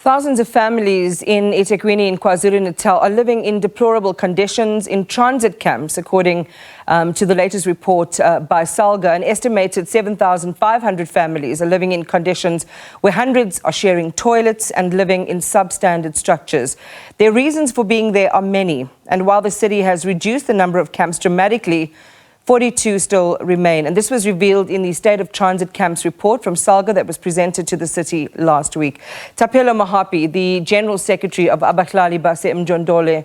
Thousands of families in eThekwini in KwaZulu-Natal are living in deplorable conditions in transit camps, according to the latest report by SALGA. An estimated 7,500 families are living in conditions where hundreds are sharing toilets and living in substandard structures. Their reasons for being there are many, and while the city has reduced the number of camps dramatically, 42 still remain. And this was revealed in the State of Transit Camps report from SALGA that was presented to the city last week. Thapelo Mohapi, the General Secretary of Abahlali, baseMjondolo,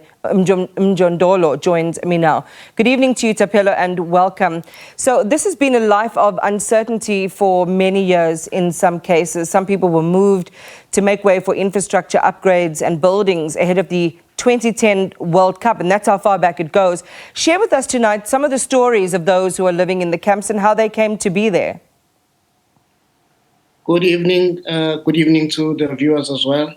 joins me now. Good evening to you, Thapelo, and welcome. So this has been a life of uncertainty for many years in some cases. Some people were moved to make way for infrastructure upgrades and buildings ahead of the 2010 World Cup, and that's how far back it goes. Share with us tonight some of the stories of those who are living in the camps and how they came to be there. Good evening. Good evening to the viewers as well.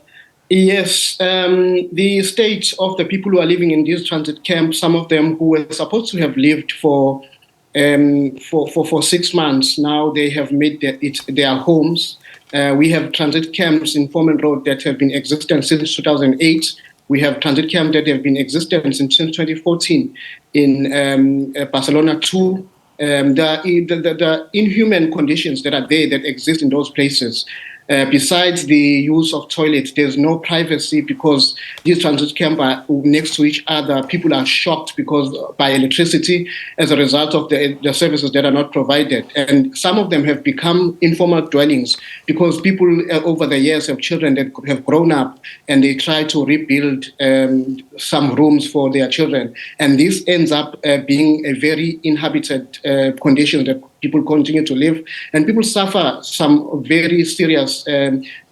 Yes, the state of the people who are living in these transit camps, some of them who were supposed to have lived for 6 months, now they have made their homes. We have transit camps in Informal Road that have been existent since 2008. We have transit camps that have been existent since 2014 in Barcelona 2. The inhuman conditions that are there that exist in those places. Besides the use of toilets, there's no privacy because these transit camps are next to each other. People are shocked by electricity as a result of the services that are not provided. And some of them have become informal dwellings because people over the years have children that have grown up and they try to rebuild some rooms for their children. And this ends up being a very inhabited condition that people continue to live, and people suffer some very serious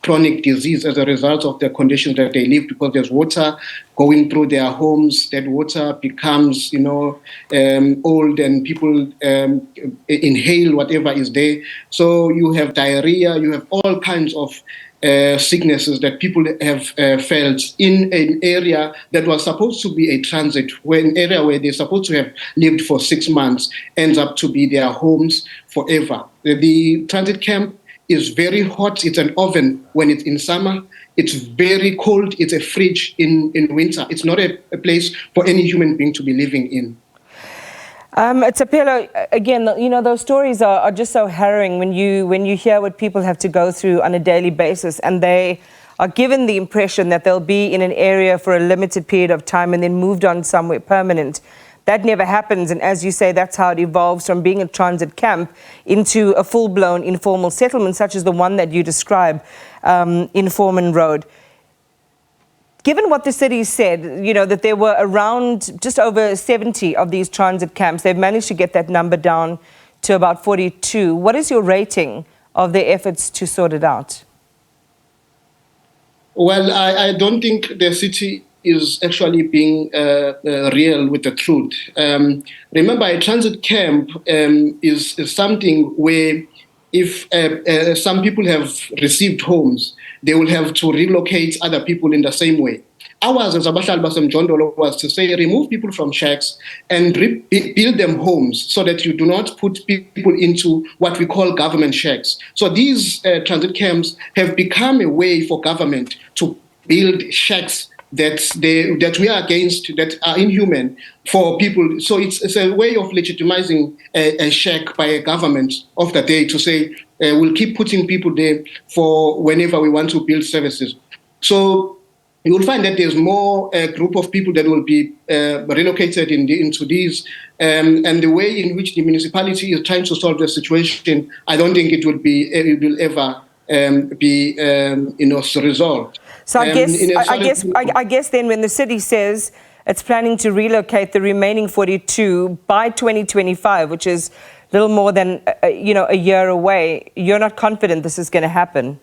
chronic disease as a result of the conditions that they live, because there's water going through their homes. That water becomes, old, and people inhale whatever is there. So you have diarrhea, you have all kinds of sicknesses that people have felt in an area that was supposed to be a transit, an area where they're supposed to have lived for 6 months, ends up to be their homes forever. The transit camp is very hot. It's an oven when it's in summer. It's very cold. It's a fridge in winter. It's not a place for any human being to be living in. Thapelo, again, those stories are just so harrowing when you hear what people have to go through on a daily basis, and they are given the impression that they'll be in an area for a limited period of time and then moved on somewhere permanent. That never happens, and as you say, that's how it evolves from being a transit camp into a full-blown informal settlement, such as the one that you describe in Foreman Road. Given what the city said, that there were around just over 70 of these transit camps, they've managed to get that number down to about 42. What is your rating of their efforts to sort it out? Well, I don't think the city is actually being real with the truth. Remember, a transit camp is something where if some people have received homes, they will have to relocate other people in the same way. Ours as Abahlali baseMjondolo was to say, remove people from shacks and build them homes so that you do not put people into what we call government shacks. So these transit camps have become a way for government to build shacks that we are against, that are inhuman for people. So it's a way of legitimizing a shack by a government of the day to say, we'll keep putting people there for whenever we want to build services. So you will find that there's more a group of people that will be relocated into these, and the way in which the municipality is trying to solve the situation, I don't think it will ever be resolved. So I guess then when the city says it's planning to relocate the remaining 42 by 2025, which is a little more than a year away, you're not confident this is going to happen?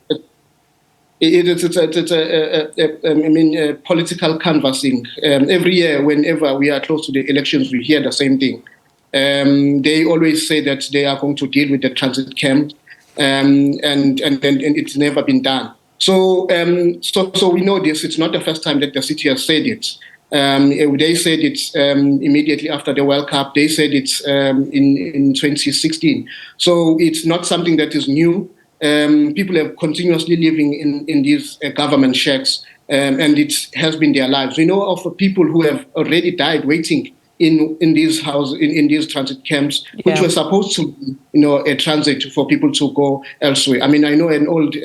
It's political canvassing. Every year, whenever we are close to the elections, we hear the same thing. They always say that they are going to deal with the transit camp, and it's never been done. So we know this. It's not the first time that the city has said it. They said it immediately after the World Cup. They said it in 2016. So it's not something that is new. people have continuously living in these government shacks, and it has been their lives. We know of people who have already died waiting in these houses, in these transit camps, which were supposed to be, a transit for people to go elsewhere. I mean, I know an old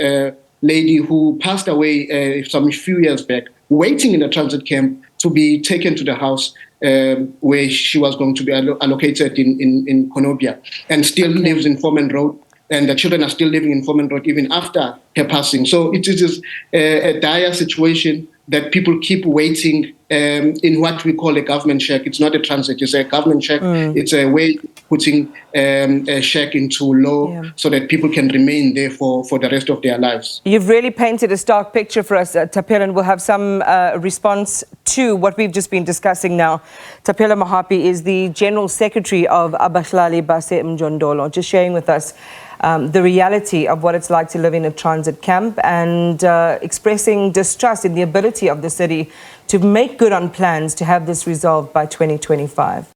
lady who passed away some few years back, waiting in a transit camp to be taken to the house where she was going to be allocated in Konobia, and still lives in Foreman Road. And the children are still living in Foreman Road even after her passing. So it is a dire situation that people keep waiting in what we call a government shack. It's not a transit, it's a government shack. It's a way of putting a shack into law so that people can remain there for the rest of their lives. You've really painted a stark picture for us, Thapelo, and we'll have some response to what we've just been discussing now. Thapelo Mohapi is the General Secretary of Abahlali baseMjondolo, just sharing with us the reality of what it's like to live in a transit camp and expressing distrust in the ability of the city to make good on plans to have this resolved by 2025.